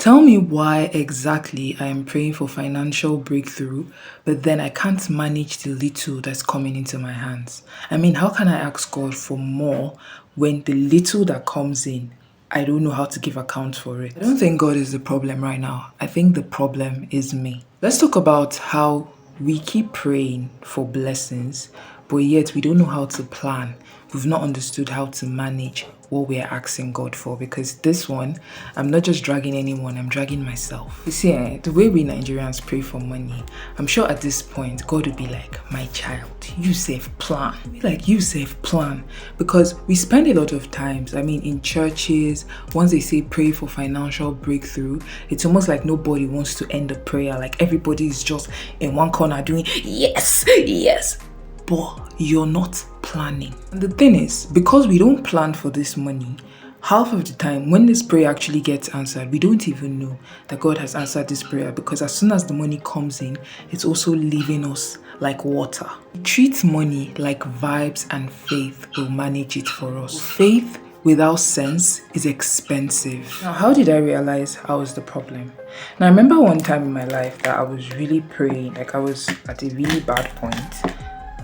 Tell me why exactly I am praying for financial breakthrough, but then I can't manage the little that's coming into my hands. I mean, how can I ask God for more when the little that comes in, I don't know how to give account for it? I don't think God is the problem right now. I think the problem is me. Let's talk about how we keep praying for blessings, but yet we don't know how to plan. We've not understood how to manage what we are asking God for, because this one, I'm not just dragging anyone, I'm dragging myself. You see, the way we Nigerians pray for money, I'm sure at this point, God would be like, my child, you save plan. Like, you save plan. Because we spend a lot of times, in churches, once they say pray for financial breakthrough, it's almost like nobody wants to end the prayer. Like everybody is just in one corner doing, yes, yes. But you're not planning. And the thing is, because we don't plan for this money, half of the time when this prayer actually gets answered, we don't even know that God has answered this prayer, because as soon as the money comes in, it's also leaving us like water. Treat money like vibes, and faith will manage it for us. Faith without sense is expensive. Now, how did I realize I was the problem? Now, I remember one time in my life that I was really praying, like I was at a really bad point.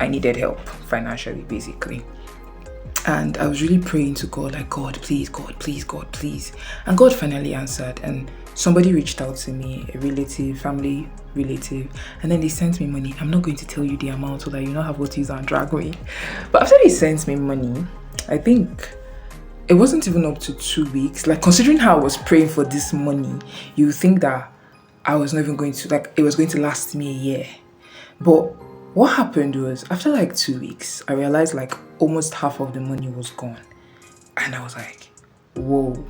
I needed help financially, basically. And I was really praying to God, like, God, please, God, please, God, please. And God finally answered. And somebody reached out to me, a relative, family relative, and then they sent me money. I'm not going to tell you the amount so that you don't have what to use and drag me. But after they sent me money, I think it wasn't even up to 2 weeks. Like, considering how I was praying for this money, you would think that I was not even going to, like, it was going to last me a year. But what happened was, after like 2 weeks, I realized like almost half of the money was gone. And I was like, whoa.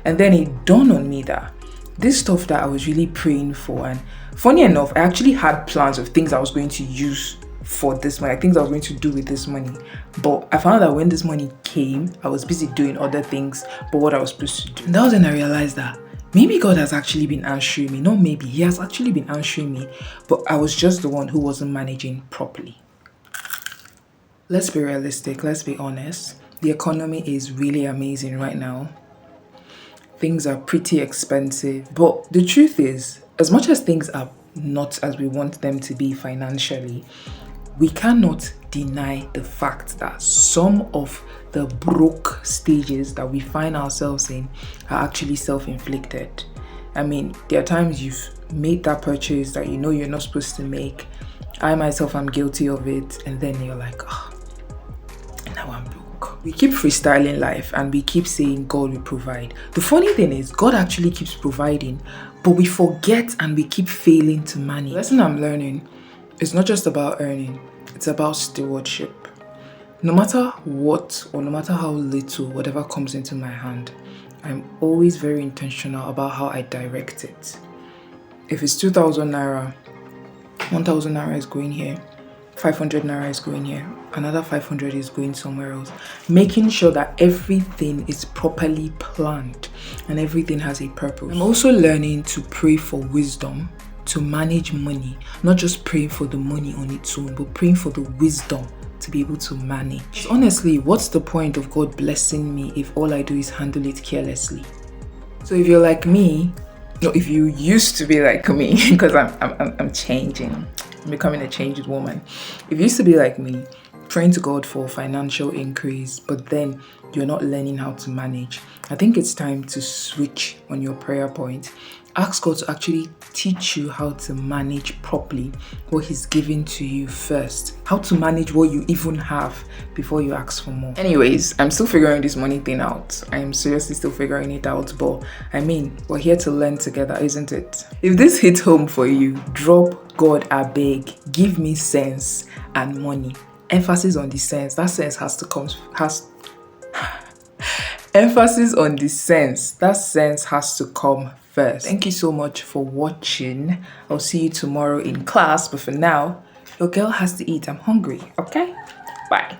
And then it dawned on me that this stuff that I was really praying for, and funny enough, I actually had plans of things I was going to use for this money, like things I was going to do with this money. But I found that when this money came, I was busy doing other things but what I was supposed to do. And that was when I realized that maybe God has actually been answering me. Not maybe, he has actually been answering me, but I was just the one who wasn't managing properly. Let's be realistic, let's be honest. The economy is really amazing right now. Things are pretty expensive, but the truth is, as much as things are not as we want them to be financially, we cannot deny the fact that some of the broke stages that we find ourselves in are actually self-inflicted. There are times you've made that purchase that you know you're not supposed to make. I myself am guilty of it, and then you're like, now I'm broke. We keep freestyling life and we keep saying God will provide. The funny thing is, God actually keeps providing, but we forget and we keep failing to manage. The lesson I'm learning is not just about earning, it's about stewardship. No matter what, or no matter how little, whatever comes into my hand, I'm always very intentional about how I direct it. If it's 2,000 naira, 1,000 naira is going here, 500 naira is going here, another 500 is going somewhere else. Making sure that everything is properly planned and everything has a purpose. I'm also learning to pray for wisdom to manage money, not just praying for the money on its own, but praying for the wisdom to be able to manage. Honestly, what's the point of God blessing me if all I do is handle it carelessly? So if you're like me, if you used to be like me, because I'm changing, I'm becoming a changed woman. If you used to be like me, praying to God for financial increase, but then you're not learning how to manage, I think it's time to switch on your prayer point. Ask God to actually teach you how to manage properly what he's given to you first. How to manage what you even have before you ask for more. Anyways, I'm still figuring this money thing out. I am seriously still figuring it out, but we're here to learn together, isn't it? If this hits home for you, drop God I beg. Give me sense and money. Emphasis on the sense. That sense has to come, emphasis on the sense. That sense has to come first. Thank you so much for watching. I'll see you tomorrow in class, but for now, your girl has to eat. I'm hungry, okay? Bye.